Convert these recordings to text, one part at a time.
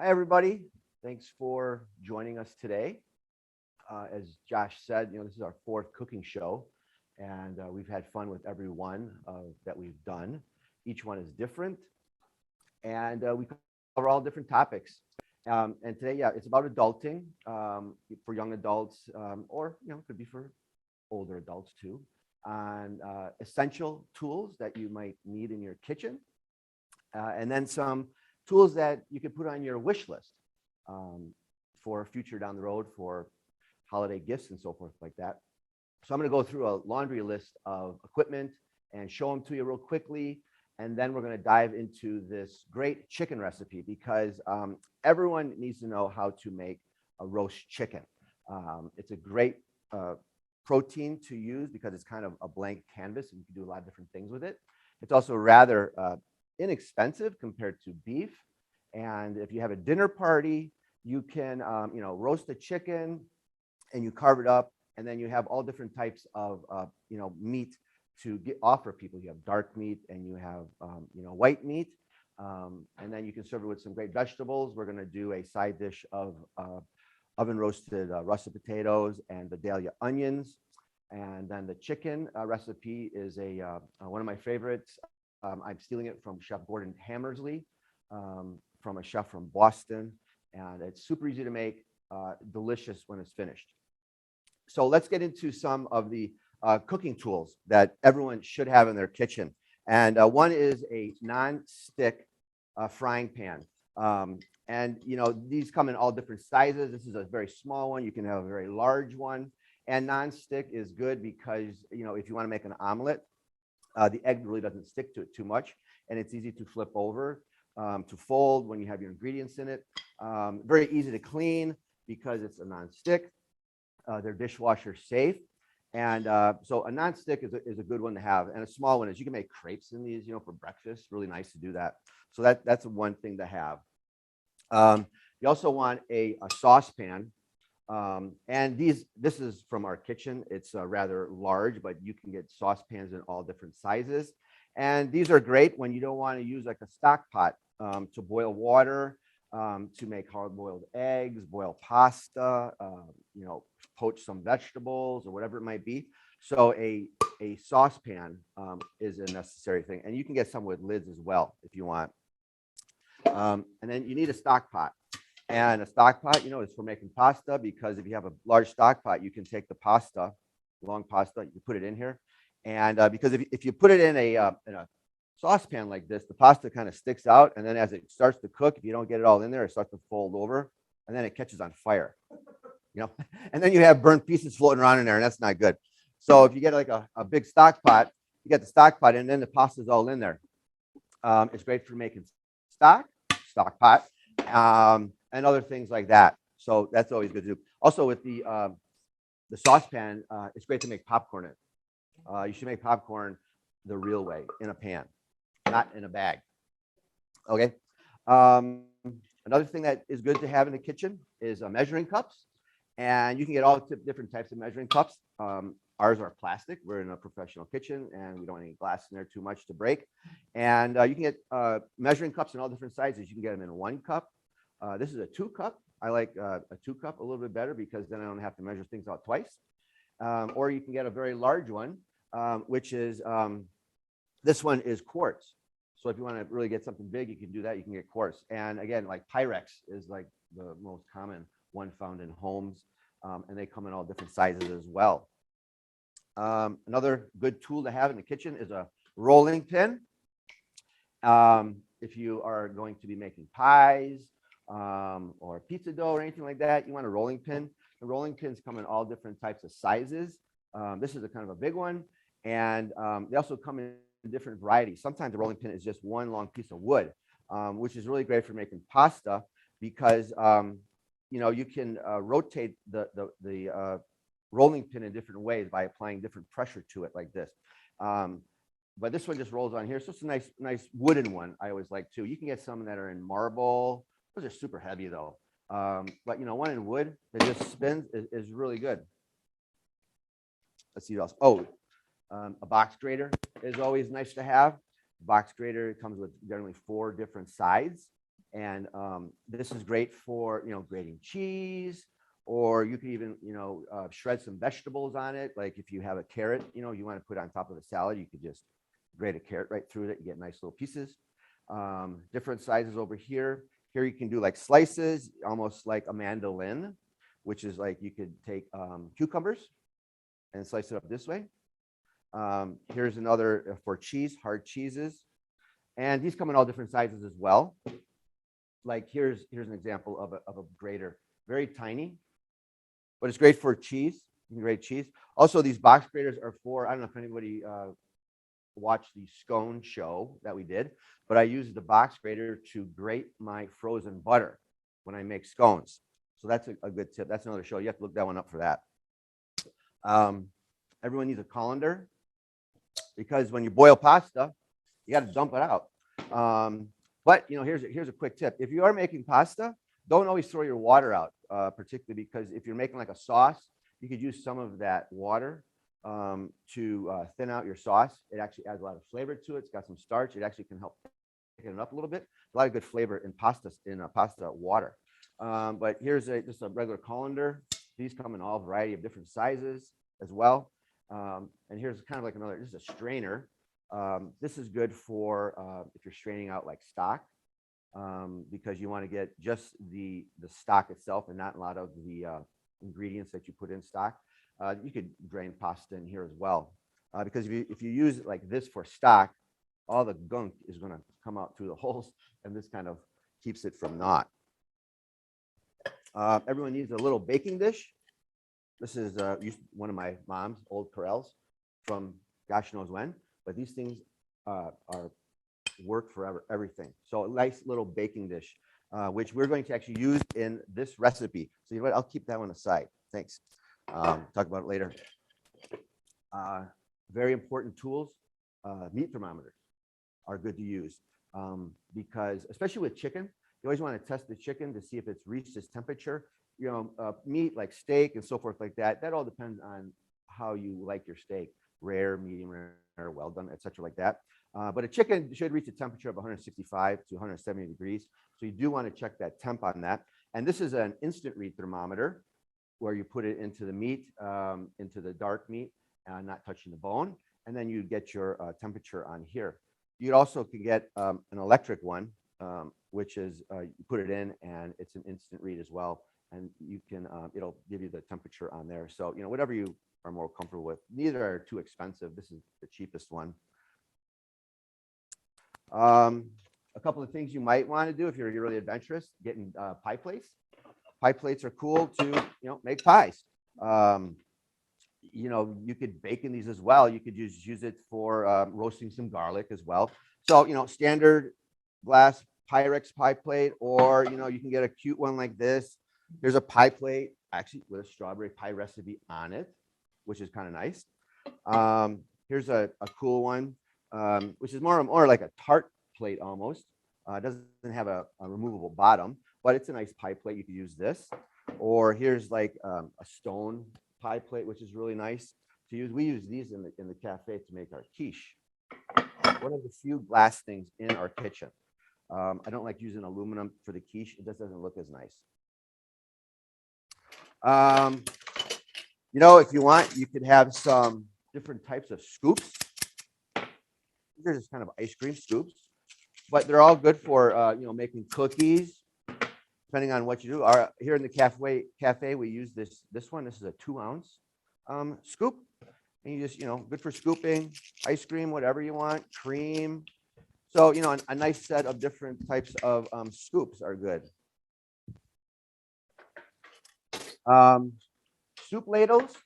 Hi, everybody. Thanks for joining us today. As Josh said, this is our fourth cooking show, and we've had fun with every one that we've done. Each one is different, and we cover all different topics. And today, yeah, it's about adulting for young adults, or it could be for older adults too, on essential tools that you might need in your kitchen, and then some tools that you could put on your wish list um, for future down the road for holiday gifts and so forth like that. So I'm going to go through a laundry list of equipment and show them to you real quickly. And then we're going to dive into this great chicken recipe because everyone needs to know how to make a roast chicken. It's a great protein to use because it's kind of a blank canvas and you can do a lot of different things with it. It's also rather inexpensive compared to beef. And if you have a dinner party, you can, roast a chicken and you carve it up, and then you have all different types of, meat to offer people. You have dark meat and you have, white meat, and then you can serve it with some great vegetables. We're going to do a side dish of oven roasted russet potatoes and Vidalia onions. And then the chicken recipe is one of my favorites. I'm stealing it from Chef Gordon Hammersley, from a chef from Boston, and it's super easy to make, delicious when it's finished. So let's get into some of the cooking tools that everyone should have in their kitchen. And one is a non-stick frying pan. And these come in all different sizes. This is a very small one. You can have a very large one. And non-stick is good because if you want to make an omelet, the egg really doesn't stick to it too much, and it's easy to flip over, to fold when you have your ingredients in it. Very easy to clean because it's a non-stick. They're dishwasher safe. And so a non-stick is a good one to have. And a small one is you can make crepes in these, for breakfast. Really nice to do that. So that's one thing to have. You also want a saucepan. And this is from our kitchen. It's rather large, but you can get saucepans in all different sizes. And these are great when you don't want to use like a stock pot to boil water, to make hard-boiled eggs, boil pasta, poach some vegetables or whatever it might be. So a saucepan is a necessary thing. And you can get some with lids as well if you want. And then you need a stock pot. And a stock pot, is for making pasta, because if you have a large stock pot, you can take the pasta, long pasta, you put it in here. And because if you put it in a saucepan like this, the pasta kind of sticks out. And then as it starts to cook, if you don't get it all in there, it starts to fold over and then it catches on fire, and then you have burnt pieces floating around in there, and that's not good. So if you get like a big stock pot, you get the stock pot and then the pasta's all in there. It's great for making stock pot, and other things like that. So that's always good to do. Also with the saucepan, it's great to make popcorn in. You should make popcorn the real way, in a pan, not in a bag. Okay. Another thing that is good to have in the kitchen is measuring cups. And you can get all different types of measuring cups. Ours are plastic. We're in a professional kitchen and we don't want any glass in there too much to break. And you can get measuring cups in all different sizes. You can get them in 1 cup. This is a 2 cup. I like a 2 cup a little bit better because then I don't have to measure things out twice. Or you can get a very large one, which is, this one is quarts. So if you want to really get something big, you can do that. You can get quarts. And again, like Pyrex is like the most common one found in homes. And they come in all different sizes as well. Another good tool to have in the kitchen is a rolling pin. If you are going to be making pies, or pizza dough or anything like that, you want a rolling pin. The rolling pins come in all different types of sizes. This is a kind of a big one. And they also come in different varieties. Sometimes the rolling pin is just one long piece of wood, which is really great for making pasta because you can rotate the rolling pin in different ways by applying different pressure to it like this. But this one just rolls on here. So it's a nice wooden one. I always like too. You can get some that are in marble. Those are super heavy though. But one in wood that just spins is really good. Let's see what else. Oh, a box grater is always nice to have. Box grater comes with generally 4 different sides. And this is great for, grating cheese, or you can even, shred some vegetables on it. Like if you have a carrot, you want to put on top of a salad, you could just grate a carrot right through it. You get nice little pieces. Different sizes over here. Here you can do like slices, almost like a mandolin, which is like you could take cucumbers and slice it up this way. Here's another for cheese, hard cheeses. And these come in all different sizes as well. Like here's an example of a grater, very tiny, but it's great for cheese. You can grate cheese. Also, these box graters are for, I don't know if anybody watched the scone show that we did, but I use the box grater to grate my frozen butter when I make scones. So that's a good tip. That's another show. You have to look that one up for that. Everyone needs a colander, because when you boil pasta, you got to dump it out. But here's a quick tip. If you are making pasta, don't always throw your water out, particularly because if you're making like a sauce, you could use some of that water to thin out your sauce. It actually adds a lot of flavor to it. It's got some starch. It actually can help thicken it up a little bit. A lot of good flavor in pasta water. But here's just a regular colander. These come in all variety of different sizes as well. And here's kind of like this is a strainer. This is good for if you're straining out like stock, because you want to get just the stock itself and not a lot of the ingredients that you put in stock. You could drain pasta in here as well, because if you use it like this for stock, all the gunk is going to come out through the holes, and this kind of keeps it from not. Everyone needs a little baking dish. This is one of my mom's old Corels from gosh knows when, but these things work forever, everything. So a nice little baking dish, which we're going to actually use in this recipe. So you know what, I'll keep that one aside. Thanks. Talk about it later. Very important tools. Meat thermometers are good to use, because especially with chicken, you always want to test the chicken to see if it's reached its temperature. Meat like steak and so forth like that, that all depends on how you like your steak, rare, medium rare, well done, etc. like that. But a chicken should reach a temperature of 165 to 170 degrees. So you do want to check that temp on that. And this is an instant read thermometer where you put it into the meat, into the dark meat, not touching the bone. And then you get your temperature on here. You also can get an electric one, which is you put it in and it's an instant read as well. And you can, it'll give you the temperature on there. So, whatever you are more comfortable with. Neither are too expensive. This is the cheapest one. A couple of things you might want to do if you're really adventurous, getting pie plates. Pie plates are cool to, make pies. You could bake in these as well. You could use it for roasting some garlic as well. So, standard glass Pyrex pie plate, or, you can get a cute one like this. Here's a pie plate, actually with a strawberry pie recipe on it, which is kind of nice. Here's a cool one, which is more like a tart plate almost. It doesn't have a removable bottom, but it's a nice pie plate. You could use this. Or here's like a stone pie plate, which is really nice to use. We use these in the cafe to make our quiche. One of the few glass things in our kitchen. I don't like using aluminum for the quiche. It just doesn't look as nice. If you want, you could have some different types of scoops. These are just kind of ice cream scoops, but they're all good for, making cookies, depending on what you do. Here in the cafe, we use this one. This is a 2-ounce scoop. And you just, good for scooping, ice cream, whatever you want, cream. So, a nice set of different types of scoops are good. Soup ladles.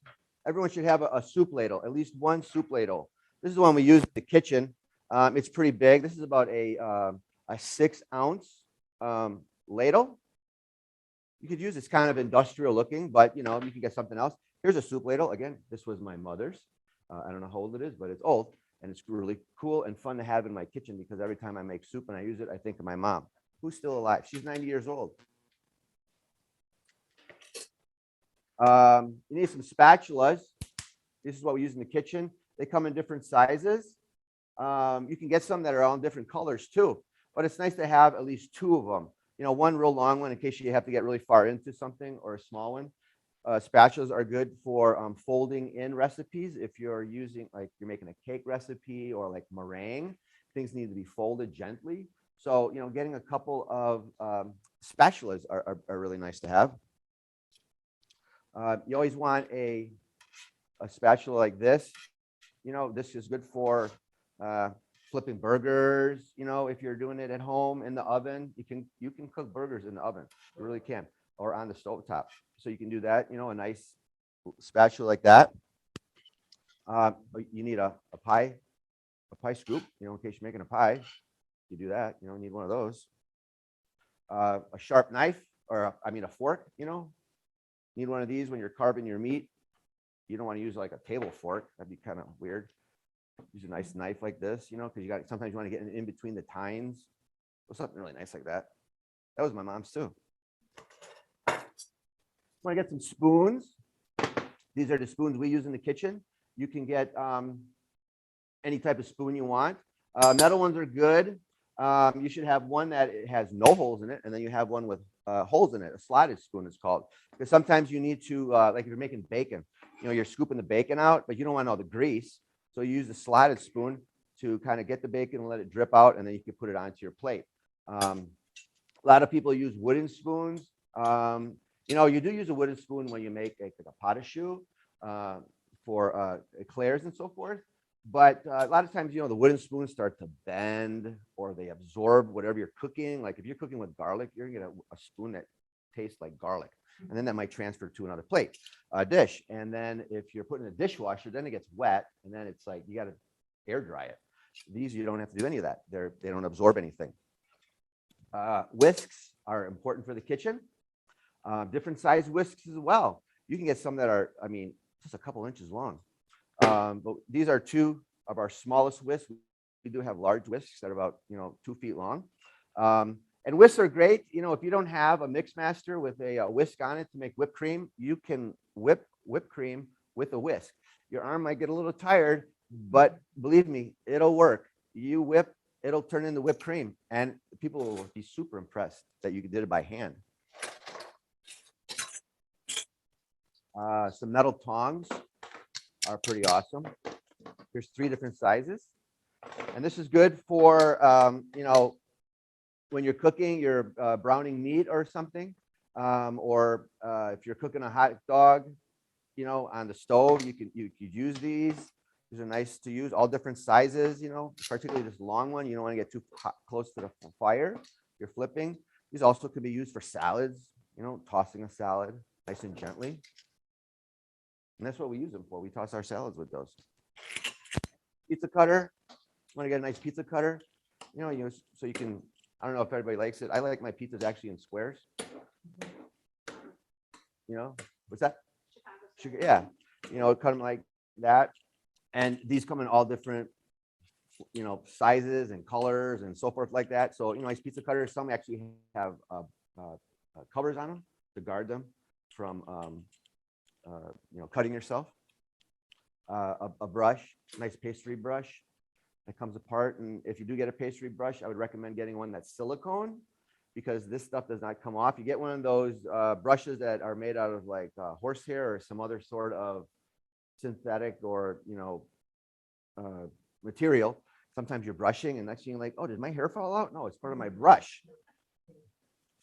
Everyone should have a soup ladle, at least one soup ladle. This is the one we use in the kitchen. It's pretty big. This is about a 6-ounce ladle. You could use it's kind of industrial looking, but you can get something else. Here's a soup ladle. Again, this was my mother's. I don't know how old it is, but it's old, and it's really cool and fun to have in my kitchen because every time I make soup and I use it, I think of my mom, who's still alive. She's 90 years old. You need some spatulas. This is what we use in the kitchen. They come in different sizes. You can get some that are all in different colors too, but it's nice to have at least 2 of them. one real long one in case you have to get really far into something, or a small one. Spatulas are good for folding in recipes. If you're using, like, you're making a cake recipe or like meringue, things need to be folded gently. So, getting a couple of spatulas are really nice to have. You always want a spatula like this. This is good for flipping burgers. If you're doing it at home in the oven, you can cook burgers in the oven. You really can, or on the stovetop. So you can do that. A nice spatula like that. You need a pie scoop. In case you're making a pie, you do that. You don't need one of those. A sharp knife, or a fork. Need one of these when you're carving your meat. You don't want to use like a table fork. That'd be kind of weird. Use a nice knife like this, because sometimes you want to get in between the tines, or something really nice like that. That was my mom's too. Want to get some spoons? These are the spoons we use in the kitchen. You can get any type of spoon you want. Metal ones are good. You should have one that has no holes in it, and then you have one with holes in it. A slotted spoon is called, because sometimes you need to, like if you're making bacon, you're scooping the bacon out, but you don't want all the grease. So you use the slotted spoon to kind of get the bacon and let it drip out, and then you can put it onto your plate. A lot of people use wooden spoons. You do use a wooden spoon when you make like a pot of choux for eclairs and so forth. But a lot of times, the wooden spoons start to bend, or they absorb whatever you're cooking. Like if you're cooking with garlic, you're gonna get a spoon that tastes like garlic, and then that might transfer to another plate, dish. And then if you're putting in a dishwasher, then it gets wet, and then it's like you got to air dry it. These, you don't have to do any of that. They don't absorb anything. Whisks are important for the kitchen. Different size whisks as well. You can get some that are, just a couple inches long. But these are two of our smallest whisks. We do have large whisks that are about 2 feet long. And whisks are great. If you don't have a mix master with a whisk on it to make whipped cream, you can whip whipped cream with a whisk. Your arm might get a little tired, but believe me, it'll work. You whip, it'll turn into whipped cream, and people will be super impressed that you did it by hand. Some metal tongs are pretty awesome. There's 3 different sizes, and this is good for when you're cooking, you're browning meat or something, or if you're cooking a hot dog, on the stove, you could use these. These are nice to use, all different sizes. Particularly this long one. You don't want to get too close to the fire. You're flipping. These also could be used for salads. Tossing a salad nice and gently. And that's what we use them for. We toss our salads with those. Pizza cutter. Want to get a nice pizza cutter? So you can. I don't know if everybody likes it. I like my pizzas actually in squares. What's that? Sugar, yeah. Cut them like that. And these come in all different, sizes and colors and so forth like that. So, nice pizza cutters. Some actually have covers on them to guard them from cutting yourself. A brush, nice pastry brush that comes apart. And if you do get a pastry brush, I would recommend getting one that's silicone, because this stuff does not come off. You get one of those brushes that are made out of like horsehair or some other sort of synthetic or material. Sometimes you're brushing, and next thing you're like, oh, did my hair fall out? No, it's part of my brush.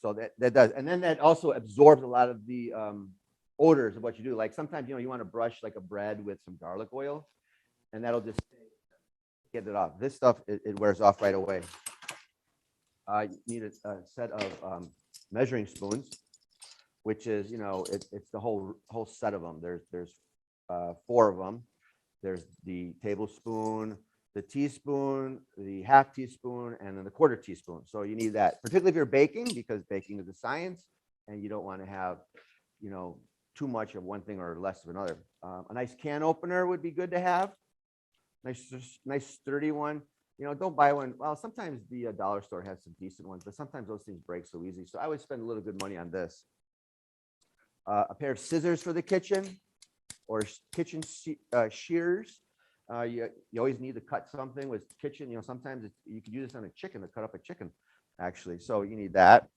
So that does, and then that also absorbs a lot of the odors of what you do. Like sometimes you want to brush like a bread with some garlic oil, and that'll just get it off. This stuff it wears off right away. You need a set of measuring spoons, which is it's the whole set of them. There's 4 of them. There's the tablespoon, the teaspoon, the half teaspoon, and then the quarter teaspoon. So you need that, particularly if you're baking, because baking is a science, and you don't want to have too much of one thing or less of another. A nice can opener would be good to have. Nice sturdy one. Don't buy one. Well, sometimes the dollar store has some decent ones, but sometimes those things break so easy. So I would spend a little good money on this. A pair of scissors for the kitchen, or kitchen shears. You always need to cut something with kitchen. Sometimes you could use this on a chicken to cut up a chicken, actually. So you need that.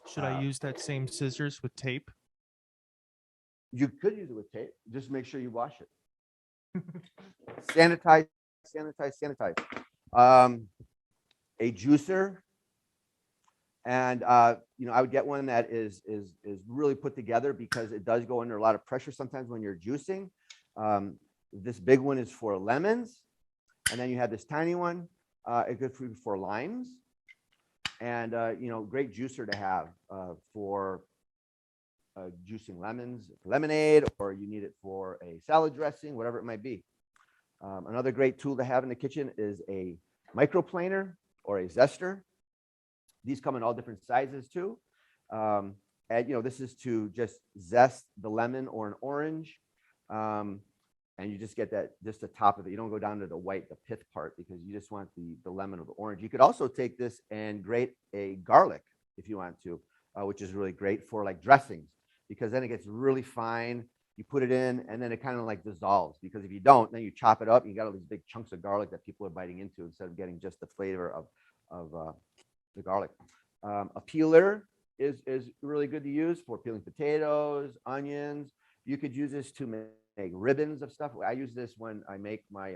Should I use that same scissors with tape? You could use it with tape. Just make sure you wash it. Sanitize, sanitize, sanitize. A juicer, and I would get one that is really put together, because it does go under a lot of pressure sometimes when you're juicing. This big one is for lemons, and then you have this tiny one. It's good for limes, and great juicer to have for juicing lemons, lemonade, or you need it for a salad dressing, whatever it might be. Another great tool to have in the kitchen is a microplaner or a zester. These come in all different sizes too. And this is to just zest the lemon or an orange. And you just get just the top of it. You don't go down to the white, the pith part, because you just want the lemon or the orange. You could also take this and grate a garlic if you want to, which is really great for like dressings, because then it gets really fine. You put it in, and then it kind of like dissolves, because if you don't, then you chop it up and you got all these big chunks of garlic that people are biting into instead of getting just the flavor of the garlic. A peeler is really good to use for peeling potatoes, onions. You could use this to make ribbons of stuff. I use this when I make my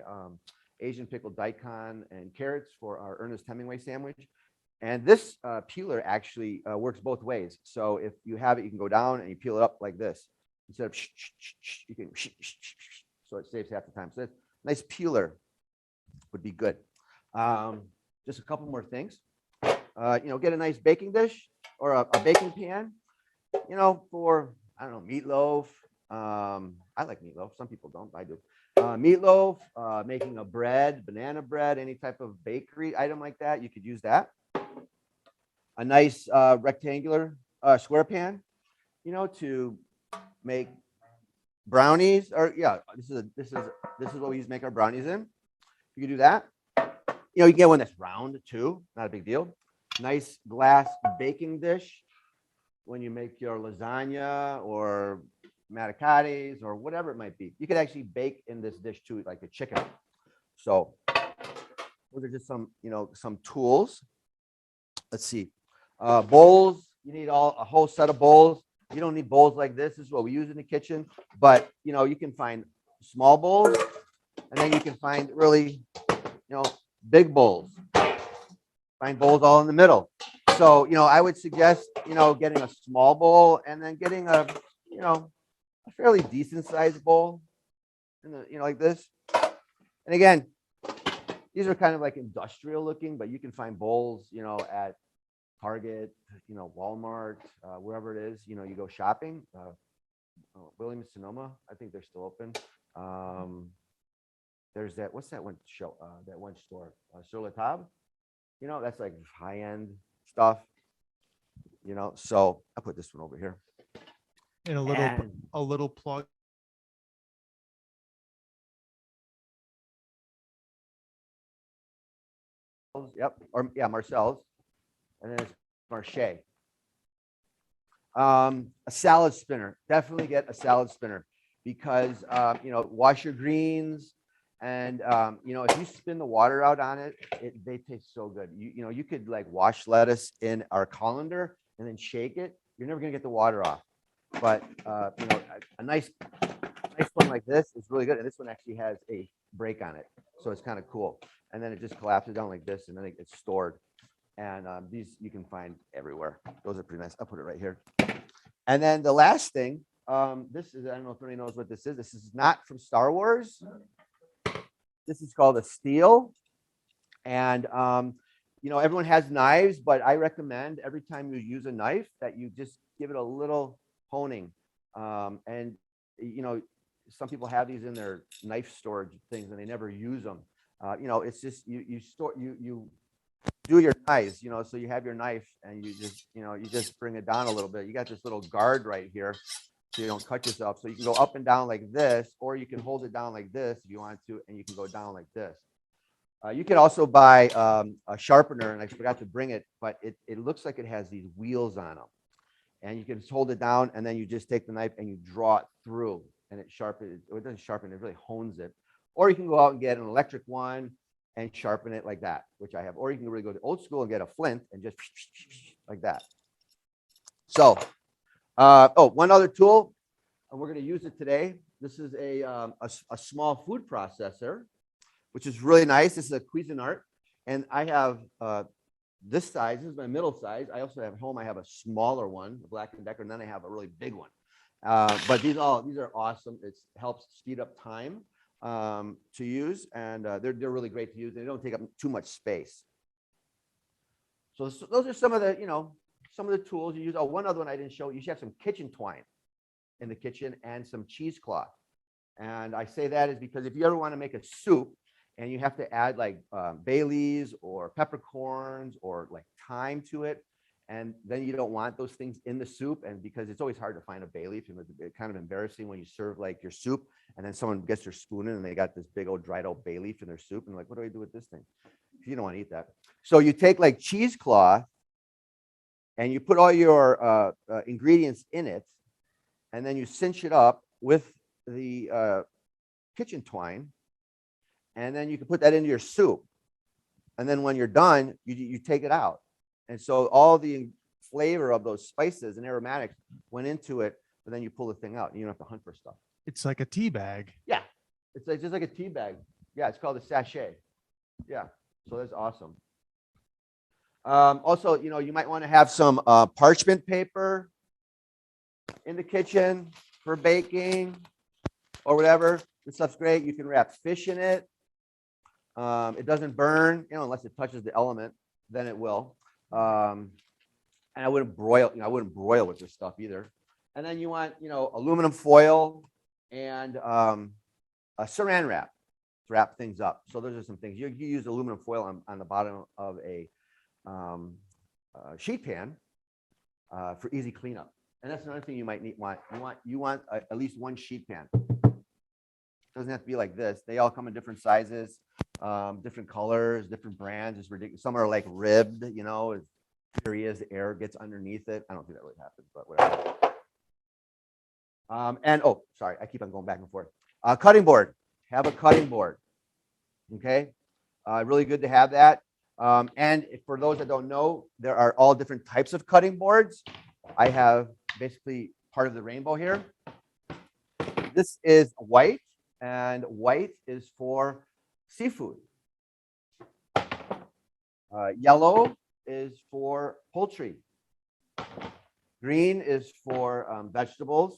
Asian pickled daikon and carrots for our Ernest Hemingway sandwich. And this peeler actually works both ways. So if you have it, you can go down and you peel it up like this. Instead of you can, so it saves half the time. So that's nice peeler would be good. Just a couple more things. Get a nice baking dish or a baking pan, for, I don't know, meatloaf. I like meatloaf. Some people don't. I do. Meatloaf, making a bread, banana bread, any type of bakery item like that. You could use that. A nice rectangular square pan, to make brownies, or this is what we use to make our brownies in. You can do that. You can get one that's round too, not a big deal. Nice glass baking dish when you make your lasagna or manicotti or whatever it might be. You could actually bake in this dish too, like a chicken. So those are just some tools. Let's see. Bowls. You need a whole set of bowls. You don't need bowls like this. This is what we use in the kitchen. But you can find small bowls, and then you can find really, big bowls. Find bowls all in the middle. So I would suggest getting a small bowl, and then getting a fairly decent sized bowl, like this. And again, these are kind of like industrial looking, but you can find bowls at Target, Walmart, wherever it is, you go shopping. Williams Sonoma, I think they're still open. There's what's that one show? That one store, Sur La Table. That's like high end stuff. So I put this one over here. And a little plug. Yep. Or Marcel's. And then it's Marche. A salad spinner. Definitely get a salad spinner, because wash your greens, and if you spin the water out on it, they taste so good. You could like wash lettuce in our colander and then shake it. You're never gonna get the water off, but a nice one like this is really good. And this one actually has a break on it, so it's kind of cool. And then it just collapses down like this, and then it gets stored. And these you can find everywhere. Those are pretty nice. I'll put it right here. And then the last thing, this is, I don't know if anybody knows what this is. This is not from Star Wars. This is called a steel. And, everyone has knives, but I recommend every time you use a knife that you just give it a little honing. And, some people have these in their knife storage things and they never use them. It's just, you do your knives, so you have your knife and you just bring it down a little bit. You got this little guard right here so you don't cut yourself. So you can go up and down like this, or you can hold it down like this if you want to, and you can go down like this. You can also buy a sharpener, and I forgot to bring it, but it looks like it has these wheels on them. And you can just hold it down, and then you just take the knife and you draw it through, and it sharpens. It doesn't sharpen, it really hones it. Or you can go out and get an electric one and sharpen it like that, which I have. Or you can really go to old school and get a flint and just like that. So, one other tool, and we're going to use it today. This is a small food processor, which is really nice. This is a Cuisinart, and I have this size. This is my middle size. I also have at home. I have a smaller one, the Black & Decker, and then I have a really big one. But these are awesome. It helps speed up time to use, and they're really great to use. They don't take up too much space. So those are some of the tools you use. Oh, one other one I didn't show. You should have some kitchen twine in the kitchen and some cheesecloth. And I say that is because if you ever want to make a soup and you have to add like bay leaves or peppercorns or like thyme to it, and then you don't want those things in the soup, and because it's always hard to find a bay leaf, and it's kind of embarrassing when you serve like your soup and then someone gets their spoon in and they got this big old dried out bay leaf in their soup, and like, what do I do with this thing? You don't want to eat that. So you take like cheesecloth and you put all your ingredients in it, and then you cinch it up with the kitchen twine, and then you can put that into your soup. And then when you're done, you take it out. And so all the flavor of those spices and aromatics went into it, but then you pull the thing out and you don't have to hunt for stuff. It's like a tea bag. Yeah, it's like, just like a tea bag. Yeah, it's called a sachet. Yeah, so that's awesome. Also, you might want to have some parchment paper in the kitchen for baking or whatever. This stuff's great. You can wrap fish in it. It doesn't burn, unless it touches the element, then it will. And I wouldn't broil, with this stuff either. And then you want, aluminum foil and a saran wrap to wrap things up. So those are some things. You use aluminum foil on the bottom of a sheet pan for easy cleanup. And that's another thing you might want. You want at least one sheet pan. It doesn't have to be like this. They all come in different sizes, different colors, different brands. It's ridiculous. Some are like ribbed, as areas the air gets underneath it. I don't think that really happens, but whatever. And sorry, I keep on going back and forth. Cutting board. Have a cutting board. Okay, really good to have that. And for those that don't know, there are all different types of cutting boards. I have basically part of the rainbow here. This is white, and white is for seafood. Yellow is for poultry. Green is for vegetables,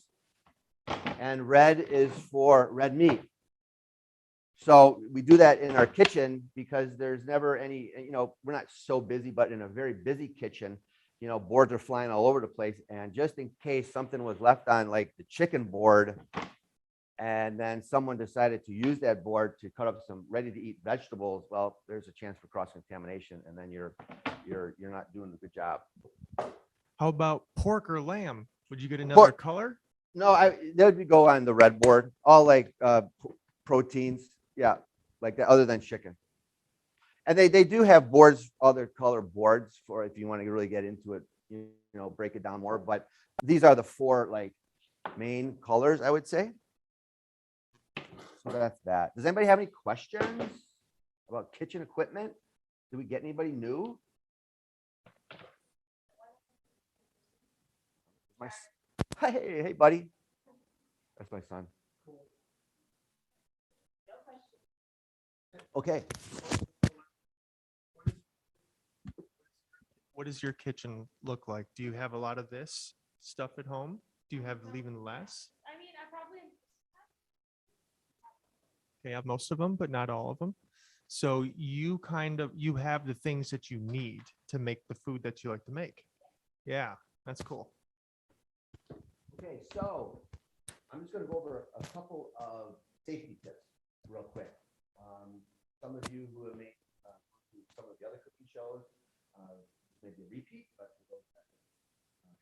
and red is for red meat. So we do that in our kitchen because there's never any, we're not so busy, but in a very busy kitchen, boards are flying all over the place. And just in case something was left on like the chicken board, and then someone decided to use that board to cut up some ready to eat vegetables, well, there's a chance for cross-contamination, and then you're not doing a good job. How about pork or lamb? Would you get another color? No, that would go on the red board. All like proteins. Yeah, like that, other than chicken. And they do have boards, other color boards for if you want to really get into it, break it down more. But these are the four like main colors, I would say. So that's that. Does anybody have any questions about kitchen equipment? Did we get anybody new? Hey, buddy. That's my son. Okay. What does your kitchen look like? Do you have a lot of this stuff at home? Do you have even less? I mean, I probably. Okay, I have most of them, but not all of them. So you have the things that you need to make the food that you like to make. Yeah, that's cool. Okay, so I'm just going to go over a couple of safety tips real quick. Some of you who have made some of the other cooking shows, maybe a repeat, but for those that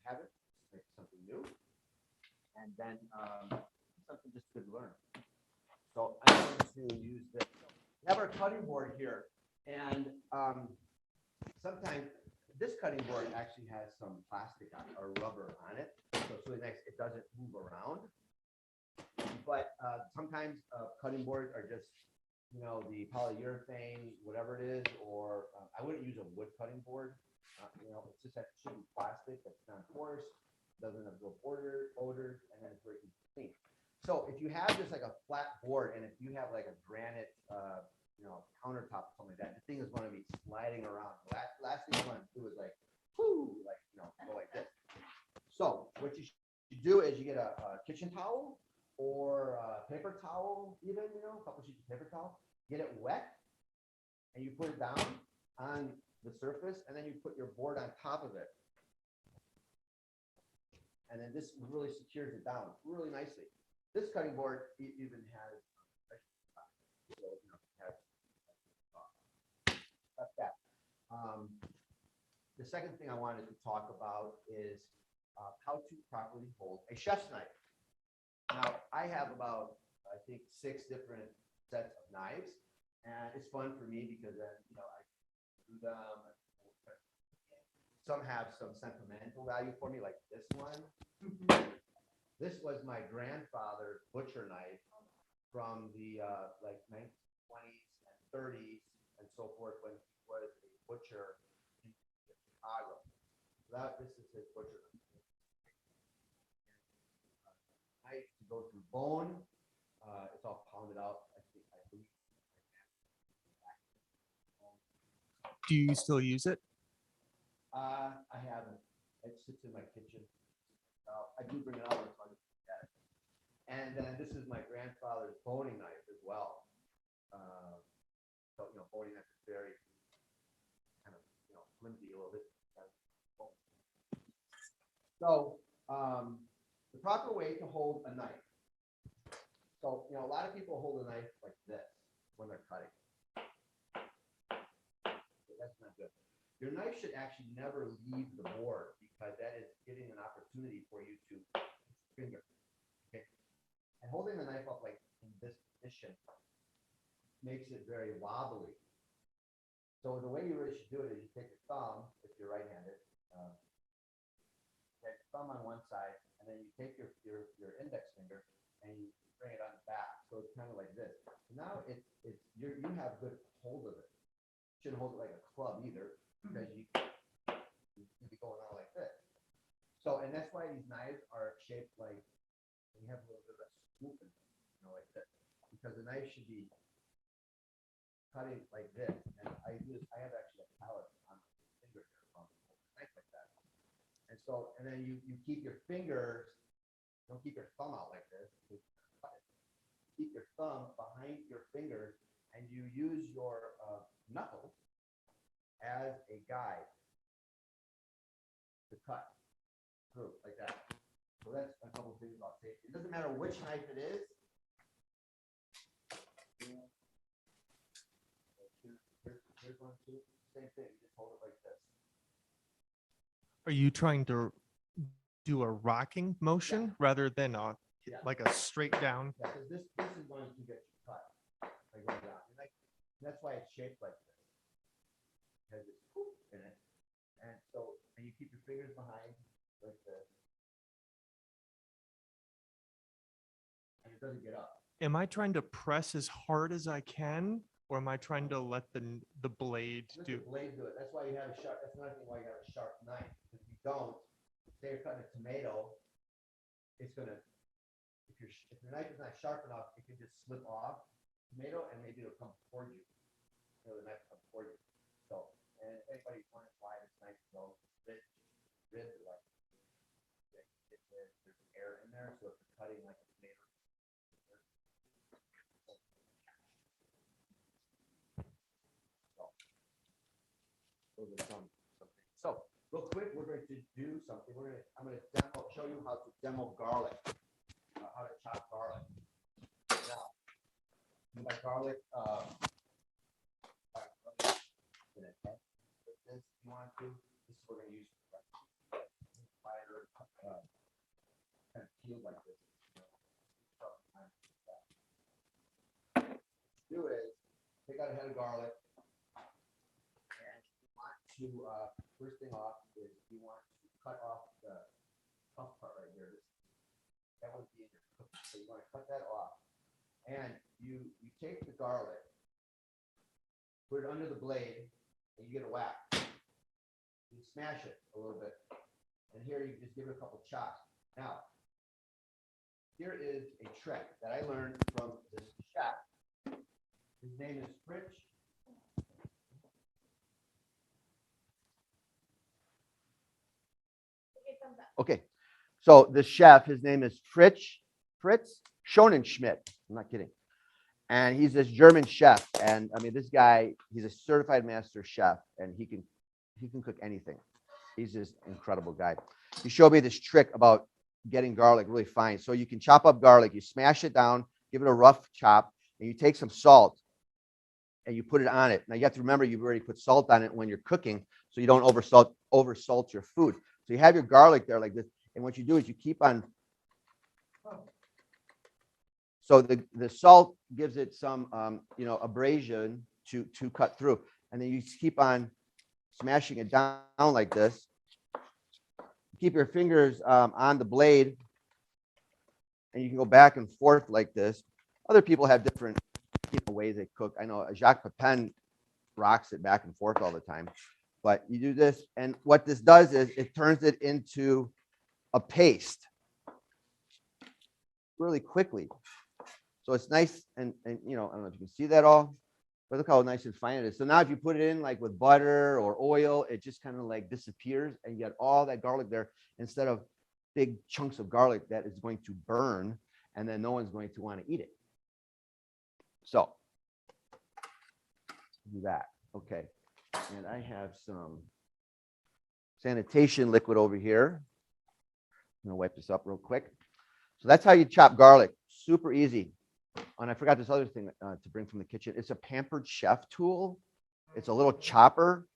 haven't, make something new, and then something just to learn. So I'm going to use this. We have our cutting board here, and sometimes this cutting board actually has some plastic on or rubber on it, so it's really nice. It doesn't move around. But sometimes cutting boards are just, the polyurethane, whatever it is, or I wouldn't use a wood cutting board. It's just that it should be plastic, that's non-porous, doesn't absorb odors, and then it's very easy to clean. So if you have just like a flat board, and if you have like a granite, countertop or something like that, the thing is going to be sliding around. Last thing you want to do is like, whoo, like, go like this. So what you should do is you get a kitchen towel or a paper towel, even, a couple sheets of paper towel, get it wet, and you put it down on the surface, and then you put your board on top of it. And then this really secures it down really nicely. This cutting board even has, that's that. The second thing I wanted to talk about is how to properly hold a chef's knife. Now, I have about, I think, 6 different sets of knives, and it's fun for me because then, I do them. Some have some sentimental value for me, like this one. This was my grandfather's butcher knife from the like 1920s and 30s and so forth, when he was a butcher in Chicago. This is his butcher knife to go through bone. It's all pounded out. I believe. Do you still use it? I haven't. It sits in my kitchen. I do bring it out when I look at it. And then this is my grandfather's boning knife as well. So boning knife is very kind of flimsy a little bit. So the proper way to hold a knife. So a lot of people hold a knife like this when they're cutting. That's not good. Your knife should actually never leave the board, because that is giving an opportunity for you to finger. Okay. And holding the knife up like in this position makes it very wobbly. So the way you really should do it is you take your thumb, if you're right-handed, take your thumb on one side, and then you take your index finger and you bring it on the back. So it's kind of like this. Now you have good hold of it. You shouldn't hold it like a club either, because you be going on like this. So, and that's why these knives are shaped like, you have a little bit of a swoop in them, like this, because the knife should be cutting like this. And I have actually a palette on my finger here from a knife like that. And so, and then you keep your fingers, don't keep your thumb out like this. Keep your thumb behind your fingers, and you use your knuckles as a guide to cut through like that. So that's a couple of things about safety. It doesn't matter which knife it is. Here's one too. Same thing. You just hold it like this. Are you trying to do a rocking motion rather than like a straight down? Yeah, because this is going to get you cut by going down. And that's why it's shaped like this. Has this scoop in it, and you keep your fingers behind like this, and it doesn't get up. Am I trying to press as hard as I can, or am I trying to let the blade Let do? the blade do it. That's why you have a sharp. That's another thing why you have a sharp knife. If you don't, say you're cutting a tomato, it's gonna. If your knife is not sharp enough, it can just slip off tomato, and maybe it'll come toward you. The knife comes toward you. So. And if anybody's wondering why this knife is so ribs are like there's air in there, so if you're cutting like a tomato. Those are something. So real quick, we're going to do something. I'm going to show you how to demo garlic, how to chop garlic. Now, by garlic, this you want to. This is what we're going to use fire, kind of peeled like this. Do is take out a head of garlic, and you want to first thing off is you want to cut off the tough part right here. That would be in your cooking. So you want to cut that off, and you take the garlic, put it under the blade, and you get a whack. You smash it a little bit. And here you just give it a couple chops. Now, here is a trick that I learned from this chef. His name is Fritz. Okay, so the chef, his name is Fritz Schonenschmidt. I'm not kidding. And he's this German chef. And I mean, this guy, he's a certified master chef, and he can cook anything. He's this incredible guy. He showed me this trick about getting garlic really fine. So you can chop up garlic, you smash it down, give it a rough chop, and you take some salt and you put it on it. Now you have to remember you've already put salt on it when you're cooking, so you don't oversalt your food. So you have your garlic there like this, and what you do is you keep on. So the salt gives it some abrasion to cut through, and then you just keep on smashing it down like this. Keep your fingers on the blade, and you can go back and forth like this. Other people have different ways they cook. I know Jacques Pepin rocks it back and forth all the time, but you do this, and what this does is it turns it into a paste really quickly. So it's nice, and I don't know if you can see that all, but look how nice and fine it is. So now if you put it in like with butter or oil, it just kind of like disappears, and you get all that garlic there instead of big chunks of garlic that is going to burn, and then no one's going to want to eat it. So do that. Okay. And I have some sanitation liquid over here. I'm going to wipe this up real quick. So that's how you chop garlic. Super easy. And I forgot this other thing to bring from the kitchen. It's a Pampered Chef tool. It's a little chopper,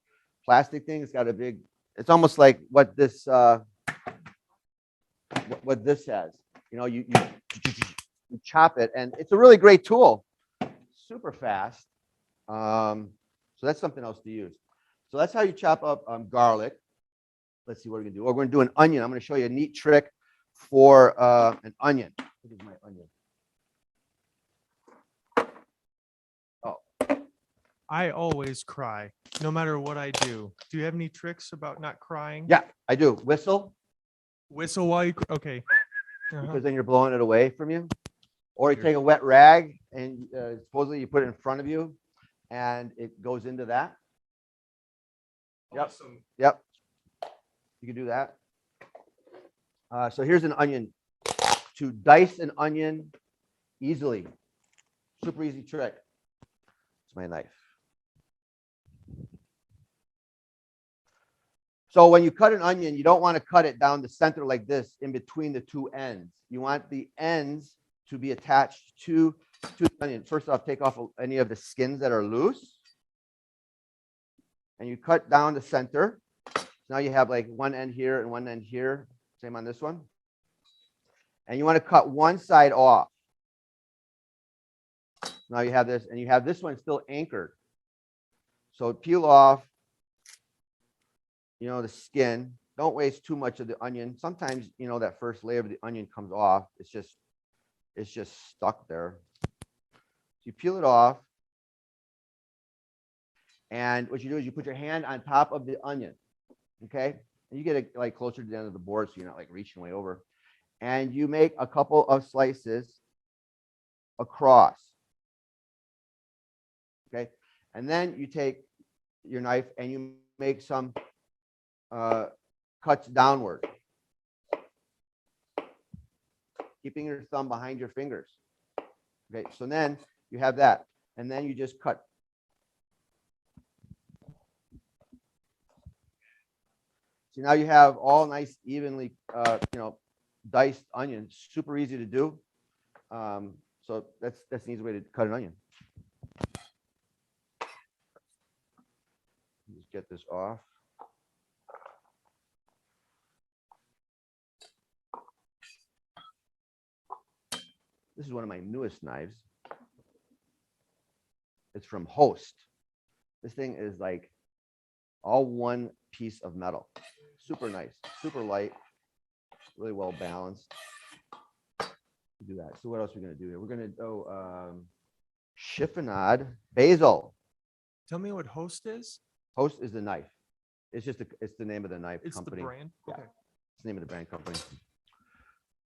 plastic thing. It's got a big, it's almost like what this what this has. You chop it, and it's a really great tool. Super fast. So that's something else to use. So that's how you chop up garlic. Let's see what we're gonna do. We're gonna do an onion. I'm gonna show you a neat trick for an onion. This is my onion. I always cry, no matter what I do. Do you have any tricks about not crying? Yeah, I do. Whistle, Whistle while you. Okay. because then you're blowing it away from you. Or you take a wet rag and supposedly you put it in front of you, and it goes into that. Yep. Awesome. Yep. You can do that. So here's an onion. To dice an onion easily. Super easy trick. It's my knife. So when you cut an onion, you don't want to cut it down the center like this in between the two ends. You want the ends to be attached to the onion. First off, take off any of the skins that are loose. And you cut down the center. So now you have like one end here and one end here. Same on this one. And you want to cut one side off. Now you have this, and you have this one still anchored. So peel off, the skin. Don't waste too much of the onion. Sometimes, that first layer of the onion comes off. It's just stuck there. So you peel it off. And what you do is you put your hand on top of the onion. Okay. And you get it like closer to the end of the board, so you're not like reaching way over. And you make a couple of slices across. Okay. And then you take your knife and you make some cuts downward, keeping your thumb behind your fingers. Okay, so then you have that, and then you just cut. So now you have all nice, evenly, diced onions. Super easy to do. So that's an easy way to cut an onion. Just get this off. This is one of my newest knives. It's from Host. This thing is like all one piece of metal. Super nice, super light, really well balanced. Do that. So what else are we going to do here? We're going to do chiffonade basil. Tell me what Host is. Host is the knife. It's just it's the name of the knife It's company. the brand. Yeah. Okay. It's the name of the brand company.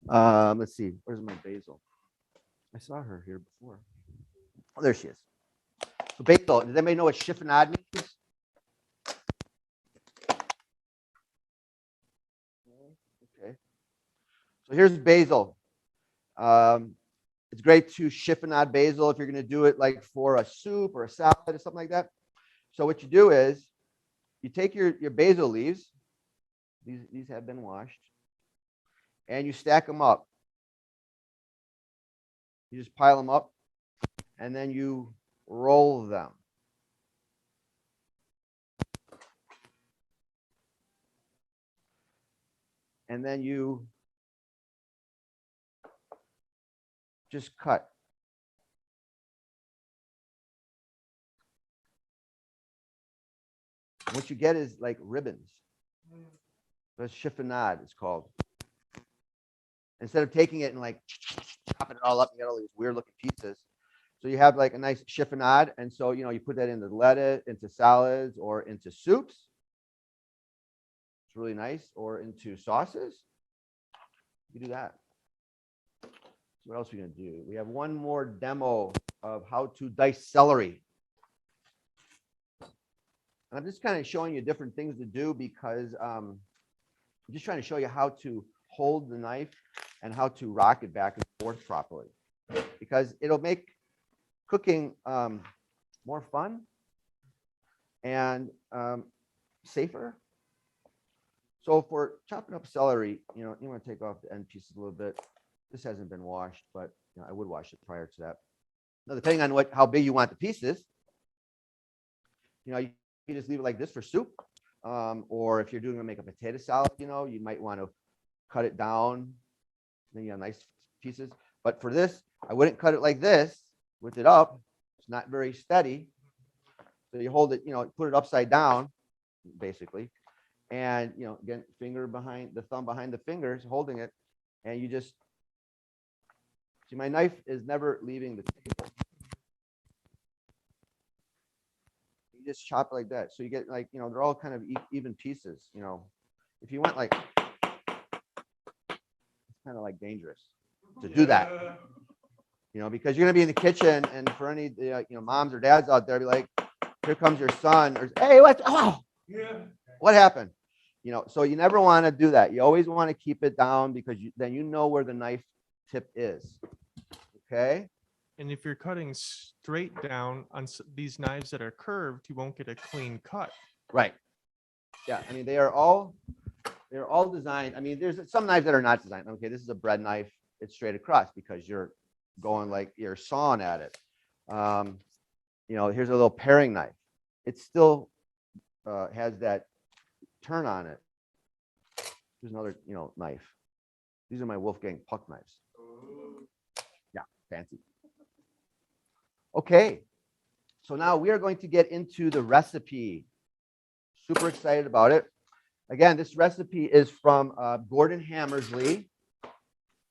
Let's see. Where's my basil? I saw her here before. Oh, there she is. So basil. Does anybody know what chiffonade means? Okay. So here's basil. It's great to chiffonade basil if you're going to do it like for a soup or a salad or something like that. So what you do is you take your basil leaves. These have been washed. And you stack them up. You just pile them up. And then you roll them. And then you just cut. What you get is like ribbons. That's chiffonade, it's called. Instead of taking it and like chopping it all up, you get all these weird looking pieces. So you have like a nice chiffonade. And so, you know, you put that into lettuce, into salads, or into soups. It's really nice. Or into sauces. You do that. So what else are we going to do? We have one more demo of how to dice celery. And I'm just kind of showing you different things to do because I'm just trying to show you how to hold the knife and how to rock it back and forth properly. Because it'll make cooking more fun and safer. So for chopping up celery, you know, you want to take off the end pieces a little bit. This hasn't been washed, but you know, I would wash it prior to that. Now, depending on how big you want the pieces, you know, you can just leave it like this for soup. Or if you're doing to make a potato salad, you know, you might want to cut it down. Then you have nice pieces. But for this, I wouldn't cut it like this with it up. It's not very steady. So you hold it, you know, put it upside down, basically. And, you know, again, finger behind the thumb behind the fingers, holding it. And you just, see, my knife is never leaving the table. You just chop it like that. So you get like, you know, they're all kind of even pieces, you know. If you went like, it's kind of like dangerous to do that, you know, because you're going to be in the kitchen, and for any, you know, moms or dads out there, be like, here comes your son, or hey, what happened? You know, so you never want to do that. You always want to keep it down because then you know where the knife tip is. Okay. And if you're cutting straight down on these knives that are curved, you won't get a clean cut. Right. Yeah. I mean, they're all designed. I mean, there's some knives that are not designed. Okay, this is a bread knife. It's straight across because you're going like you're sawing at it. You know, here's a little paring knife. It still has that turn on it. Here's another, you know, knife. These are my Wolfgang Puck knives. Yeah, fancy. Okay, so now we are going to get into the recipe. Super excited about it. Again, this recipe is from Gordon Hammersley,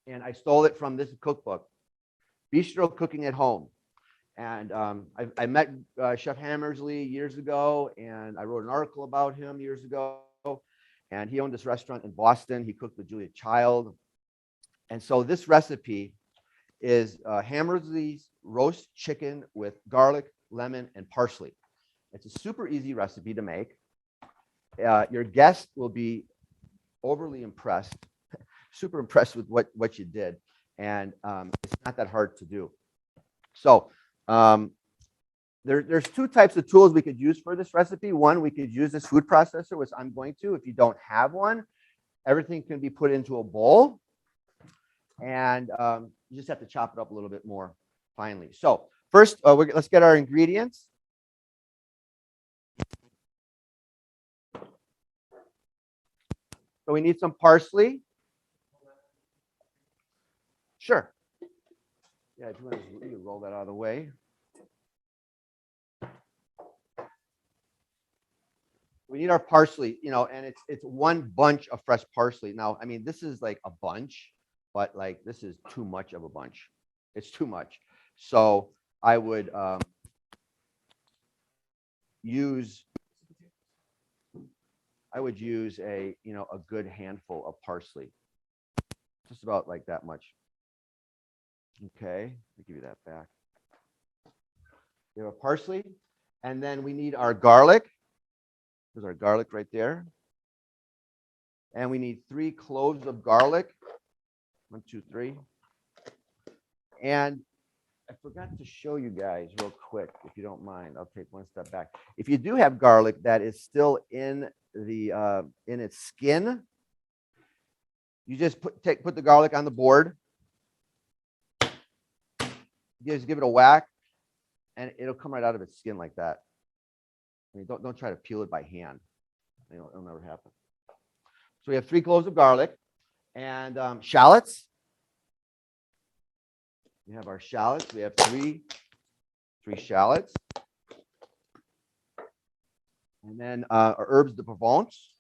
and I stole it from this cookbook, Bistro Cooking at Home. And I met Chef Hammersley years ago, and I wrote an article about him years ago. And he owned this restaurant in Boston. He cooked with Julia Child. And so this recipe is Hammersley's roast chicken with garlic, lemon, and parsley. It's a super easy recipe to make. Your guest will be overly impressed, super impressed with what you did. And it's not that hard to do. So there's two types of tools we could use for this recipe. One, we could use this food processor, which I'm going to. If you don't have one, everything can be put into a bowl. And you just have to chop it up a little bit more finely. So first, let's get our ingredients. So we need some parsley. Sure. Yeah, if you want to roll that out of the way. We need our parsley, you know, and it's one bunch of fresh parsley. Now, I mean, this is like a bunch, but like this is too much of a bunch. It's too much. So I would use I would use a good handful of parsley, just about like that much. Okay, let me give you that back. We have a parsley, and then we need our garlic. There's our garlic right there. And we need 3 cloves of garlic. 1, 2, 3. And I forgot to show you guys real quick, if you don't mind. I'll take one step back. If you do have garlic that is still in its skin, you just put the garlic on the board. You just give it a whack, and it'll come right out of its skin like that. I mean, don't try to peel it by hand. It'll never happen. So we have 3 cloves of garlic and shallots. We have our shallots. We have three shallots. And then our herbs de Provence,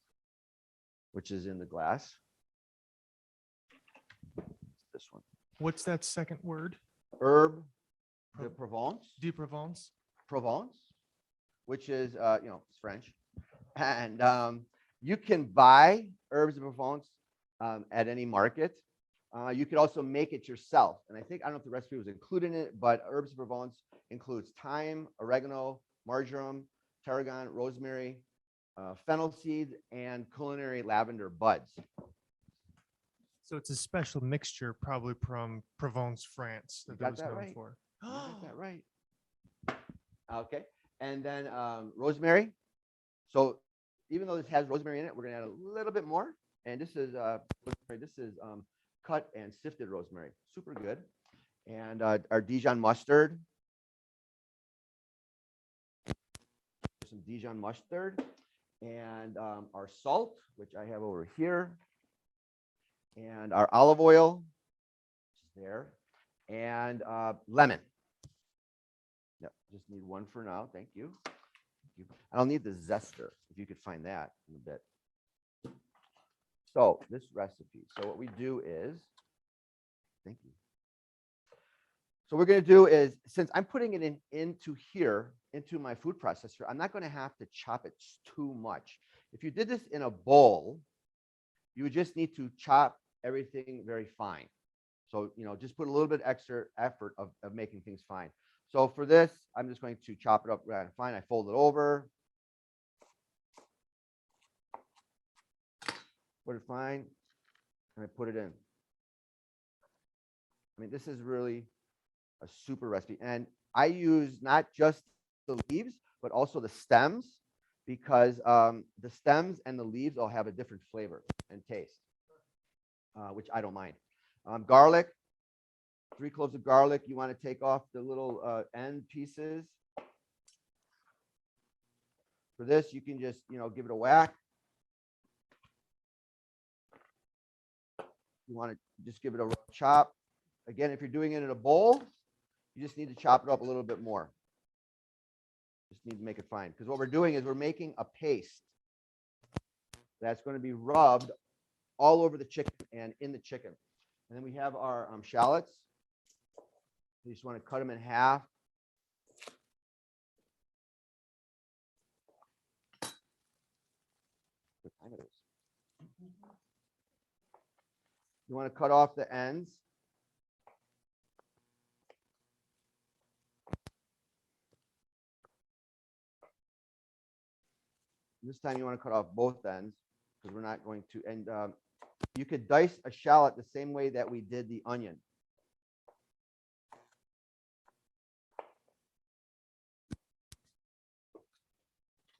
which is in the glass. This one. What's that second word? Herb de Provence. De Provence. Provence, which is, it's French. And you can buy herbs de Provence at any market. You could also make it yourself. And I don't know if the recipe was included in it, but herbs de Provence includes thyme, oregano, marjoram, tarragon, rosemary, fennel seeds, and culinary lavender buds. So it's a special mixture, probably from Provence, France, that was known right. for. You got that right. Okay. And then rosemary. So even though this has rosemary in it, we're going to add a little bit more. And this is cut and sifted rosemary. Super good. And our Dijon mustard. Some Dijon mustard. And our salt, which I have over here. And our olive oil, which is there. And lemon. Yep, just need one for now. Thank you. I'll need the zester, if you could find that in a bit. So this recipe. So what we do is, thank you. So what we're going to do is, since I'm putting it into my food processor, I'm not going to have to chop it too much. If you did this in a bowl, you would just need to chop everything very fine. So, just put a little bit extra effort of making things fine. So for this, I'm just going to chop it up right fine. I fold it over. Put it fine. And I put it in. I mean, this is really a super recipe. And I use not just the leaves, but also the stems, because the stems and the leaves all have a different flavor and taste, which I don't mind. Garlic. 3 cloves of garlic. You want to take off the little end pieces. For this, you can just, give it a whack. You want to just give it a rough chop. Again, if you're doing it in a bowl, you just need to chop it up a little bit more. Just need to make it fine. Because what we're doing is we're making a paste that's going to be rubbed all over the chicken and in the chicken. And then we have our shallots. You just want to cut them in half. What time it is? You want to cut off the ends. This time you want to cut off both ends, because we're not going to. And you could dice a shallot the same way that we did the onion.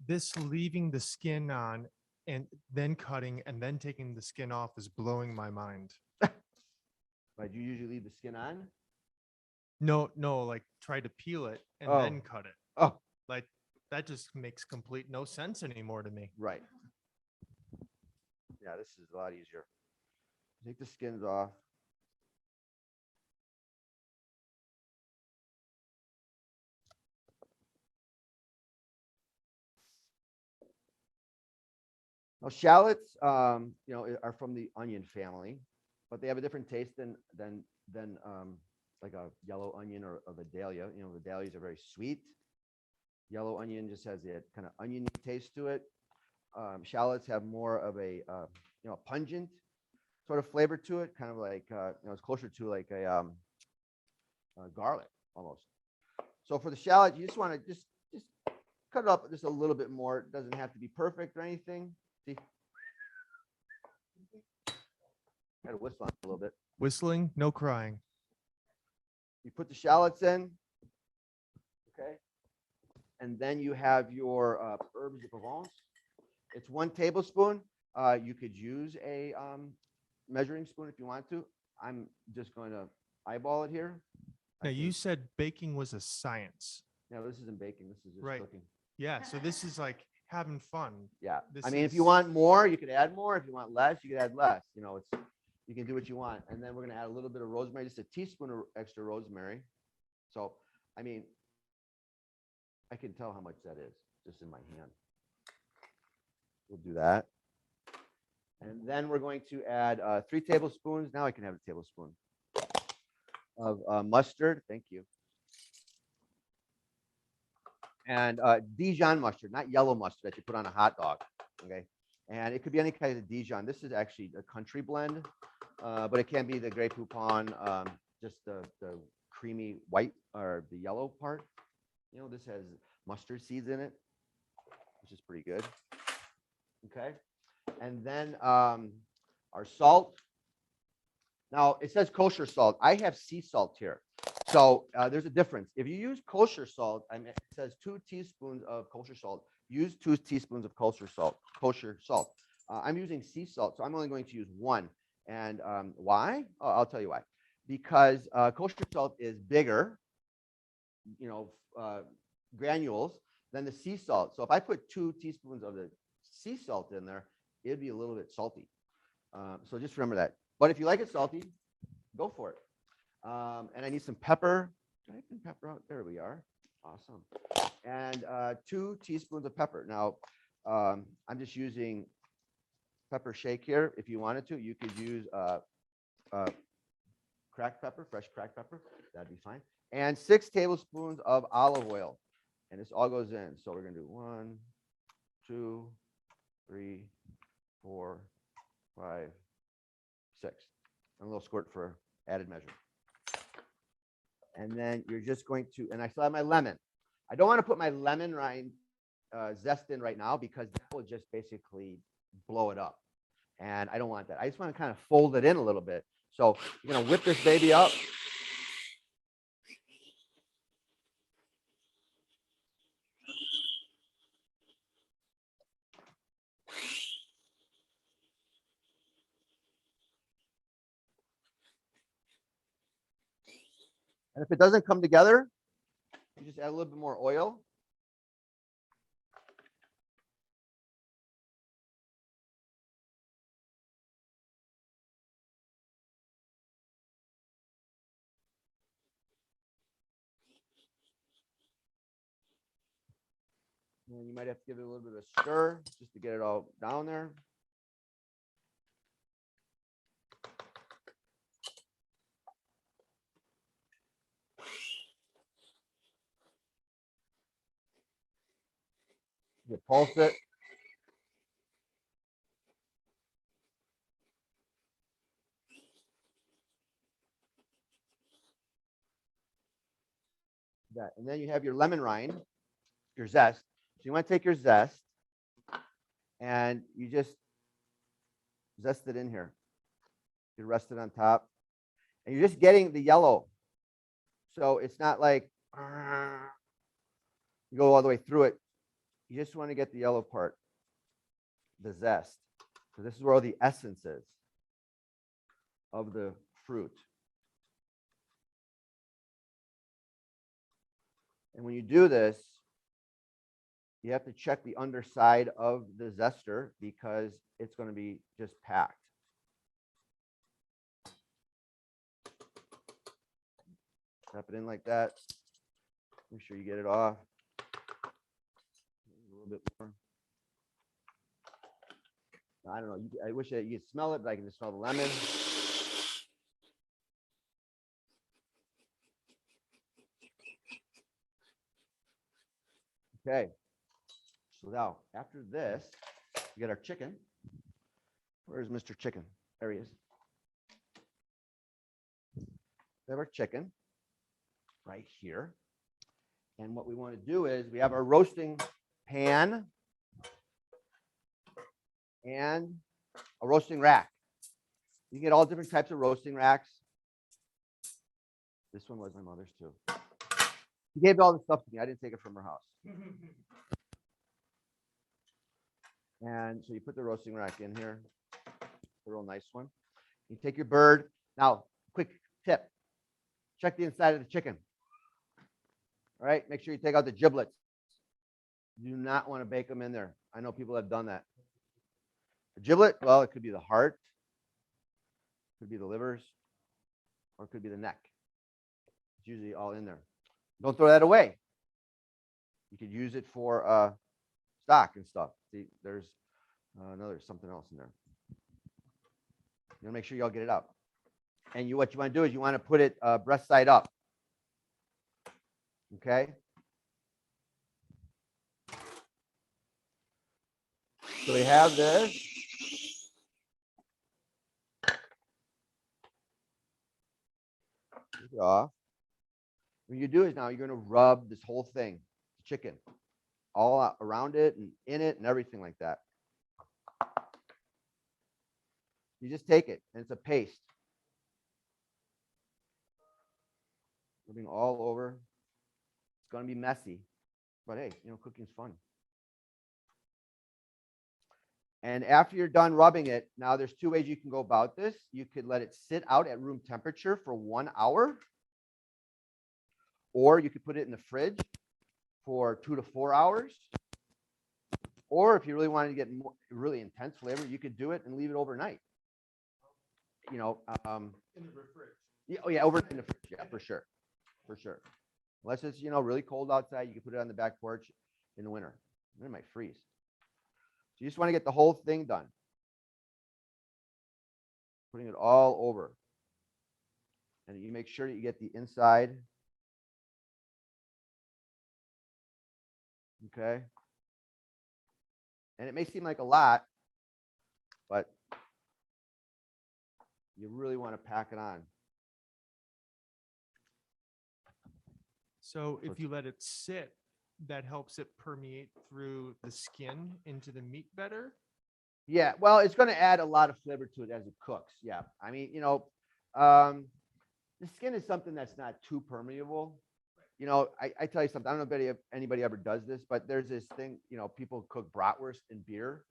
This leaving the skin on and then cutting and then taking the skin off is blowing my mind. But you usually leave the skin on? No, like try to peel it and then cut it. Oh, Like that just makes complete no sense anymore to me. right. Yeah, this is a lot easier. Take the skins off. Now, shallots, are from the onion family, but they have a different taste than like a yellow onion or a Vidalia. Vidalias are very sweet. Yellow onion just has that kind of oniony taste to it. Shallots have more of a pungent sort of flavor to it, kind of like it's closer to like a garlic almost. So for the shallot, you just want to just cut it up just a little bit more. It doesn't have to be perfect or anything. See, got to whistle on it a little bit. Whistling, no crying. You put the shallots in, okay, and then you have your herbes de Provence. It's 1 tablespoon. You could use a measuring spoon if you want to. I'm just going to eyeball it here. Now you said baking was a science. No, this isn't baking. This is just Right. cooking. Yeah. So this is like having fun. Yeah. This I mean, if you is- want more, you could add more. If you want less, you could add less. You can do what you want. And then we're going to add a little bit of rosemary, just a teaspoon of extra rosemary. So, I mean, I can tell how much that is just in my hand. We'll do that. And then we're going to add 3 tablespoons. Now I can have a tablespoon of mustard. Thank you. And Dijon mustard, not yellow mustard that you put on a hot dog. Okay. And it could be any kind of Dijon. This is actually a country blend, but it can be the Grey Poupon, just the creamy white or the yellow part. This has mustard seeds in it, which is pretty good. Okay. And then our salt. Now it says kosher salt. I have sea salt here. So there's a difference. If you use kosher salt, it says 2 teaspoons of kosher salt. Use 2 teaspoons of kosher salt. I'm using sea salt, so I'm only going to use 1. And why? Oh, I'll tell you why. Because kosher salt is bigger, granules than the sea salt. So if I put 2 teaspoons of the sea salt in there, it'd be a little bit salty. So just remember that. But if you like it salty, go for it. And I need some pepper. Did I put pepper out? There we are. Awesome. And 2 teaspoons of pepper. Now, I'm just using pepper shake here. If you wanted to, you could use cracked pepper, fresh cracked pepper. That'd be fine. And 6 tablespoons of olive oil. And this all goes in. So we're going to do 1, 2, 3, 4, 5, 6. And a little squirt for added measure. And then you're just going to, and I still have my lemon. I don't want to put my lemon rind zest in right now because that will just basically blow it up. And I don't want that. I just want to kind of fold it in a little bit. So you're going to whip this baby up. And if it doesn't come together, you just add a little bit more oil. And you might have to give it a little bit of a stir just to get it all down there. You pulse it. That. And then you have your lemon rind, your zest. So you want to take your zest and you just zest it in here. You rest it on top. And you're just getting the yellow. So it's not like you go all the way through it. You just want to get the yellow part, the zest. So this is where all the essence is of the fruit. And when you do this, you have to check the underside of the zester because it's going to be just packed. Tap it in like that. Make sure you get it off. A little bit more. I don't know. I wish you could smell it, but I can just smell the lemon. Okay. So now, after this, We get our chicken. Where's Mr. Chicken? There he is. We have our chicken right here. And what we want to do is we have our roasting pan and a roasting rack. You can get all different types of roasting racks. This one was my mother's too. She gave all the stuff to me. I didn't take it from her house. And so you put the roasting rack in here, a real nice one. You take your bird. Now, quick tip, check the inside of the chicken. All right, make sure you take out the giblets. You do not want to bake them in there. I know people have done that. The giblet, well, it could be the heart, could be the livers, or it could be the neck. It's usually all in there. Don't throw that away. You could use it for stock and stuff. See, there's something else in there. You want to make sure y'all get it out. And what you want to do is you want to put it breast side up. Okay. So we have this. Take it off. What you do is now you're going to rub this whole thing, chicken, all around it and in it and everything like that. You just take it and it's a paste. Rubbing all over. It's going to be messy, but hey, cooking's fun. And after you're done rubbing it, now there's two ways you can go about this. You could let it sit out at room temperature for 1 hour, or you could put it in the fridge for 2 to 4 hours. Or if you really wanted to get really intense flavor, you could do it and leave it overnight. In the fridge. Yeah, oh yeah, overnight in the fridge. Yeah, for sure. Unless it's really cold outside, you can put it on the back porch in the winter. Then it might freeze. So you just want to get the whole thing done. Putting it all over. And you make sure that you get the inside. Okay. And it may seem like a lot, but you really want to pack it on. So if you let it sit, that helps it permeate through the skin into the meat better. Yeah, well, it's going to add a lot of flavor to it as it cooks. Yeah, I mean, the skin is something that's not too permeable. I tell you something. I don't know if anybody ever does this, but there's this thing. People cook bratwurst in beer.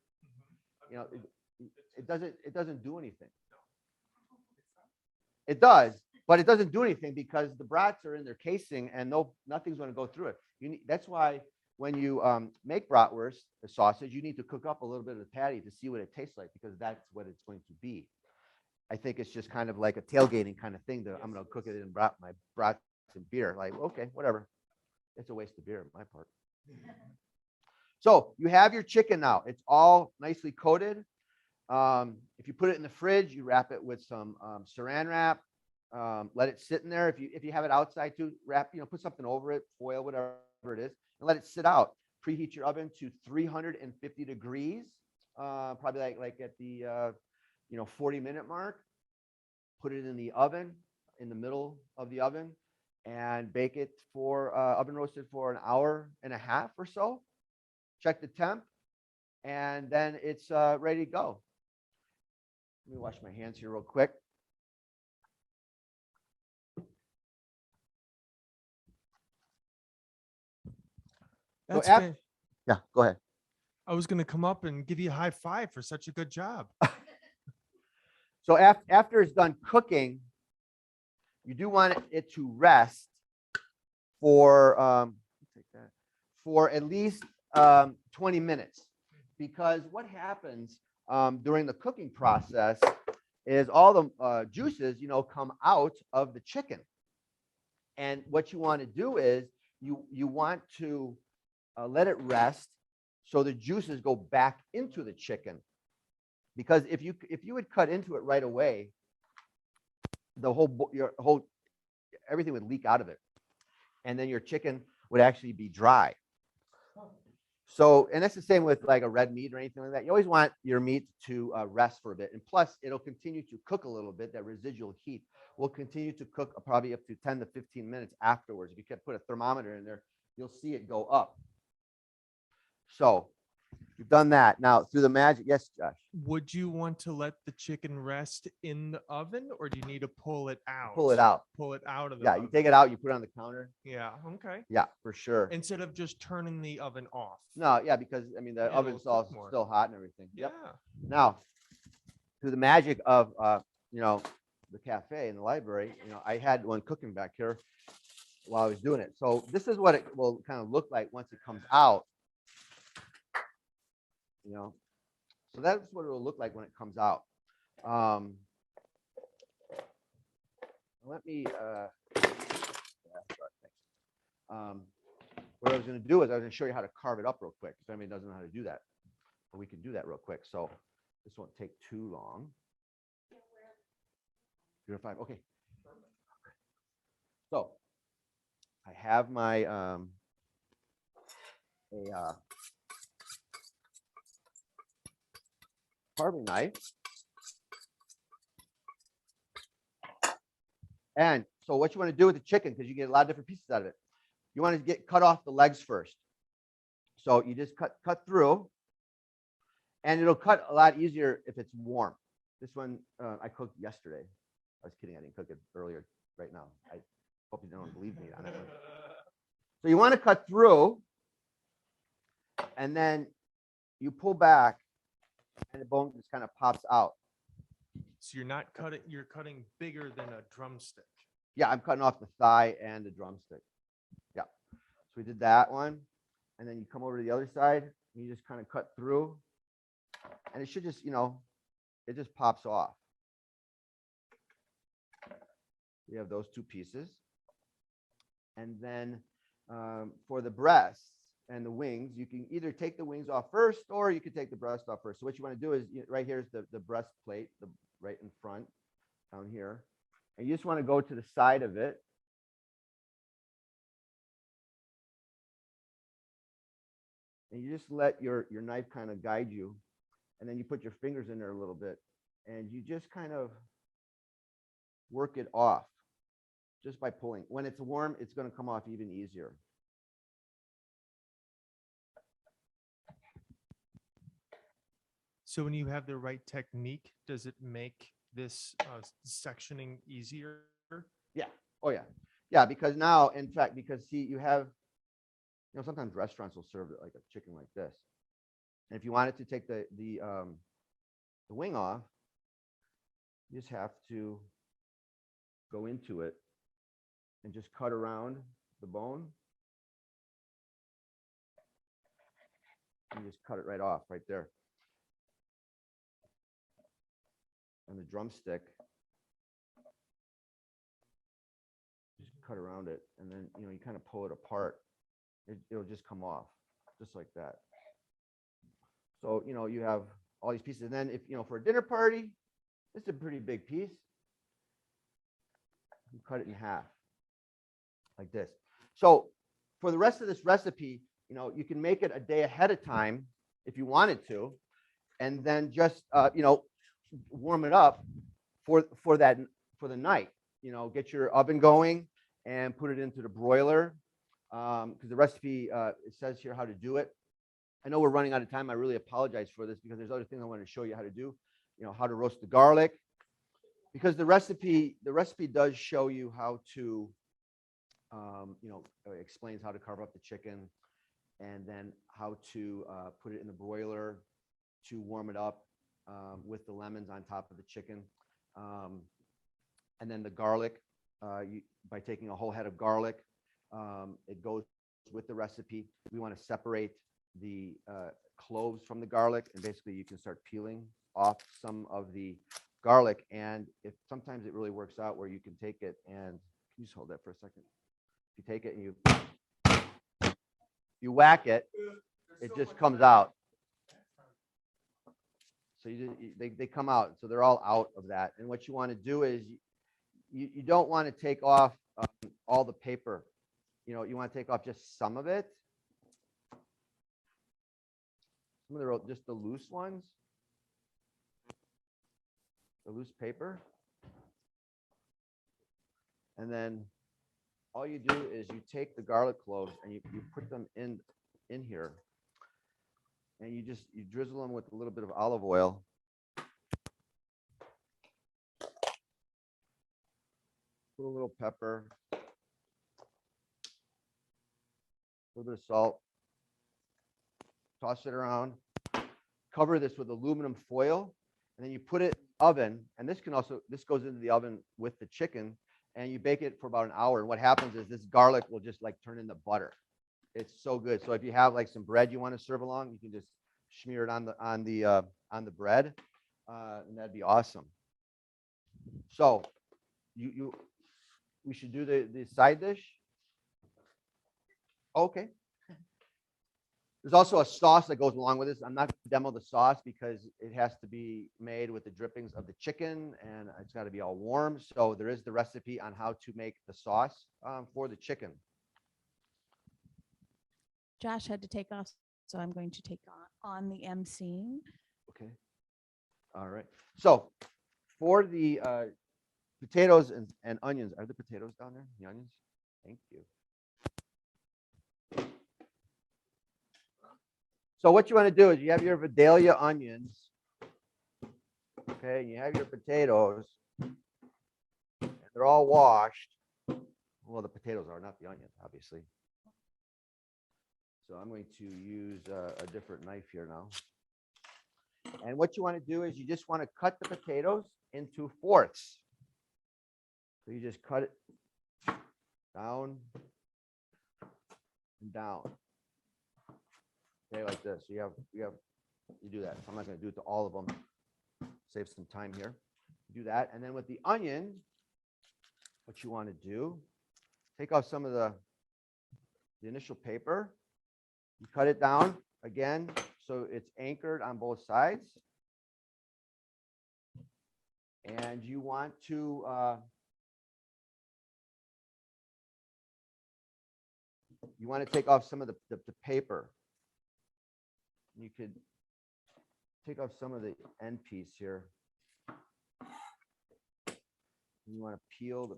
It doesn't do anything. It does, but it doesn't do anything because the brats are in their casing and nothing's going to go through it. That's why when you make bratwurst, the sausage, you need to cook up a little bit of the patty to see what it tastes like, because that's what it's going to be. I think it's just kind of like a tailgating kind of thing. I'm going to cook it in my brats and beer. Like, okay, whatever. It's a waste of beer on my part. So you have your chicken now. It's all nicely coated. If you put it in the fridge, you wrap it with some saran wrap. Let it sit in there. If you have it outside too, put something over it, foil, whatever it is, and let it sit out. Preheat your oven to 350 degrees, probably like at the 40-minute mark. Put it in the oven, in the middle of the oven, and bake it for oven roasted for 1.5 hours or so. Check the temp, and then it's ready to go. Let me wash my hands here real quick. That's yeah, go ahead. I was going to come up and give you a high five for such a good job. So after it's done cooking, you do want it to rest for at least 20 minutes, because what happens during the cooking process is all the juices, come out of the chicken. And what you want to do is you want to let it rest so the juices go back into the chicken. Because if you would cut into it right away, everything would leak out of it, and then your chicken would actually be dry. So, and that's the same with like a red meat or anything like that. You always want your meat to rest for a bit. And plus, it'll continue to cook a little bit. That residual heat will continue to cook probably up to 10 to 15 minutes afterwards. If you could put a thermometer in there, you'll see it go up. So you've done that. Now, through the magic, yes, Josh, Would you want to let the chicken rest in the oven, or do you need to pull it out? pull it out. Pull it out of the Yeah, oven. you take it out, you put it on the counter. Yeah. Okay. Yeah, for sure. Instead of just turning the oven off. No, yeah, because I mean, the It'll oven's cook more. still hot and everything. Yeah. Yep. Now, through the magic of, the cafe and the library, I had one cooking back here while I was doing it. So this is what it will kind of look like once it comes out. So that's what it will look like when it comes out. Let me, what I was going to do is I was going to show you how to carve it up real quick. If anybody doesn't know how to do that, but we can do that real quick. So this won't take too long. 0.5. Okay. So I have my carving knife. And so what you want to do with the chicken, because you get a lot of different pieces out of it, you want to cut off the legs first. So you just cut through, and it'll cut a lot easier if it's warm. This one I cooked yesterday. I was kidding. I didn't cook it earlier right now. I hope you don't believe me on that one. So you want to cut through, and then you pull back, and the bone just kind of pops out. So you're not cutting, you're cutting bigger than a drumstick. Yeah, I'm cutting off the thigh and the drumstick. Yeah. So we did that one. And then you come over to the other side, and you just kind of cut through. And it should just, it just pops off. We have those two pieces. And then for the breasts and the wings, you can either take the wings off first, or you could take the breast off first. So what you want to do is, right here is the breast plate, right in front, down here. And you just want to go to the side of it. And you just let your knife kind of guide you. And then you put your fingers in there a little bit. And you just kind of work it off just by pulling. When it's warm, it's going to come off even easier. So when you have the right technique, does it make this sectioning easier? Yeah. Oh, yeah. Yeah, because now, in fact, because see, you have, sometimes restaurants will serve it like a chicken like this. And if you wanted to take the wing off, you just have to go into it and just cut around the bone. And just cut it right off right there. And the drumstick, just cut around it, and then you kind of pull it apart. It'll just come off just like that. So you have all these pieces, and then if for a dinner party, it's a pretty big piece. You cut it in half like this. So for the rest of this recipe, you can make it a day ahead of time if you wanted to, and then just warm it up for the night. Get your oven going and put it into the broiler, because the recipe it says here how to do it. I know we're running out of time. I really apologize for this, because there's other things I want to show you how to do. How to roast the garlic, because the recipe does show you how to explains how to carve up the chicken, and then how to put it in the broiler to warm it up with the lemons on top of the chicken. And then the garlic, by taking a whole head of garlic, it goes with the recipe. We want to separate the cloves from the garlic, and basically you can start peeling off some of the garlic. And if sometimes it really works out where you can take it and, can you just hold that for a second? If you take it and you whack it, it just comes out. So they come out. So they're all out of that. And what you want to do is you don't want to take off all the paper. You want to take off just some of it. some of just the loose ones, the loose paper. And then all you do is you take the garlic cloves and you put them in here. And you drizzle them with a little bit of olive oil. Put a little pepper, a little bit of salt. Toss it around. Cover this with aluminum foil, and then you put it oven. And this goes into the oven with the chicken, and you bake it for about an hour. And what happens is this garlic will just like turn into butter. It's so good. So if you have like some bread you want to serve along, you can just smear it on the bread, and that'd be awesome. So we should do the side dish. Okay. There's also a sauce that goes along with this. I'm not going to demo the sauce because it has to be made with the drippings of the chicken, and it's got to be all warm. So there is the recipe on how to make the sauce for the chicken. Josh had to take off, so I'm going to take on the emceeing. Okay. All right. So for the potatoes and onions, are the potatoes down there? The onions? Thank you. So what you want to do is you have your Vidalia onions, okay, and you have your potatoes, and they're all washed. Well, the potatoes are, not the onions, obviously. So I'm going to use a different knife here now. And what you want to do is you just want to cut the potatoes into fourths. So you just cut it down and down. Okay, like this. So you do that. So I'm not going to do it to all of them. Save some time here. Do that. And then with the onion, what you want to do, take off some of the initial paper. You cut it down again so it's anchored on both sides. And you want to take off some of the paper. You could take off some of the end piece here. You want to peel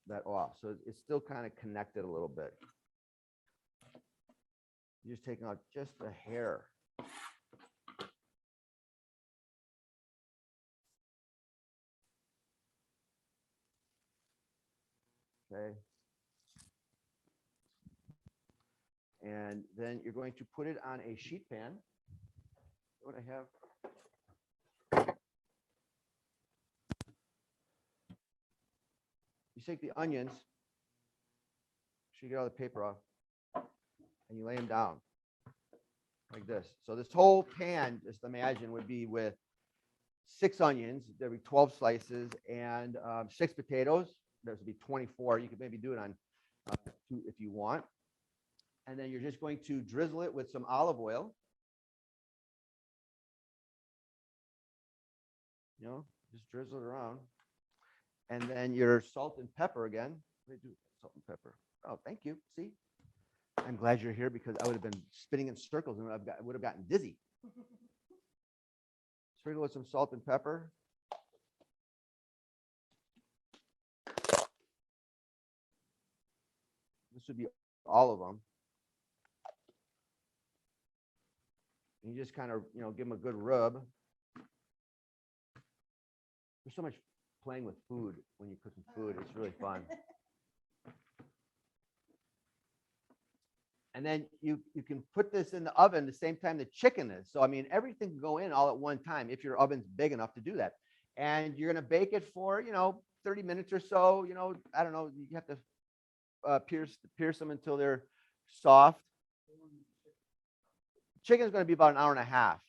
that off. So it's still kind of connected a little bit. You're just taking out just a hair. Okay. And then you're going to put it on a sheet pan. What I have. You take the onions, so you get all the paper off, and you lay them down like this. So this whole pan, just imagine, would be with 6 onions. There'd be 12 slices, and 6 potatoes. There's would be 24. You could maybe do it on 2 if you want. And then you're just going to drizzle it with some olive oil. You know, just drizzle it around. And then your salt and pepper again. What do you do? Salt and pepper. Oh, thank you. See? I'm glad you're here because I would have been spinning in circles and would have gotten dizzy. Sprinkle with some salt and pepper. This would be all of them. And you just kind of, give them a good rub. There's so much playing with food when you're cooking food. It's really fun. And then you can put this in the oven the same time the chicken is. So, I mean, everything can go in all at one time if your oven's big enough to do that. And you're going to bake it for, 30 minutes or so. I don't know. You have to pierce them until they're soft. Chicken is going to be about an hour and a half.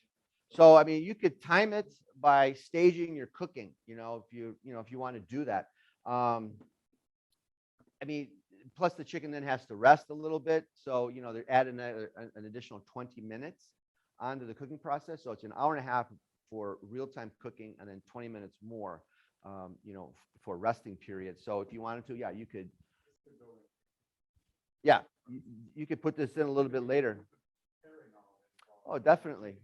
So, I mean, you could time it by staging your cooking, if you want to do that. I mean, plus the chicken then has to rest a little bit. So, they're adding an additional 20 minutes onto the cooking process. So it's an hour and a half for real-time cooking and then 20 minutes more, for resting period. So if you wanted to, yeah, you could. Yeah, you could put this in a little bit later. Oh, definitely.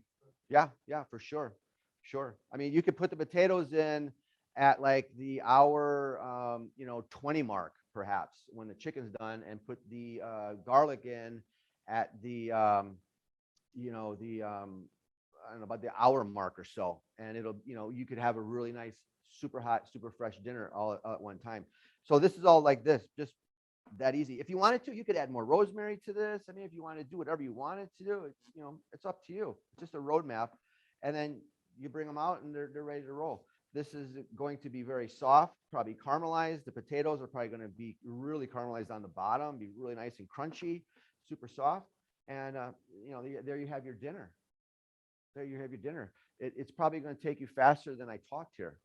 Yeah, yeah, for sure. Sure. I mean, you could put the potatoes in at like the hour, 20 mark, perhaps, when the chicken's done, and put the garlic in at the, I don't know, about the hour mark or so. And it'll, you could have a really nice, super hot, super fresh dinner all at one time. So this is all like this, just that easy. If you wanted to, you could add more rosemary to this. I mean, if you want to do whatever you wanted to do, it's up to you. It's just a roadmap. And then you bring them out and they're ready to roll. This is going to be very soft, probably caramelized. The potatoes are probably going to be really caramelized on the bottom, be really nice and crunchy, super soft. And, there you have your dinner. There you have your dinner. It's probably going to take you faster than I talked here.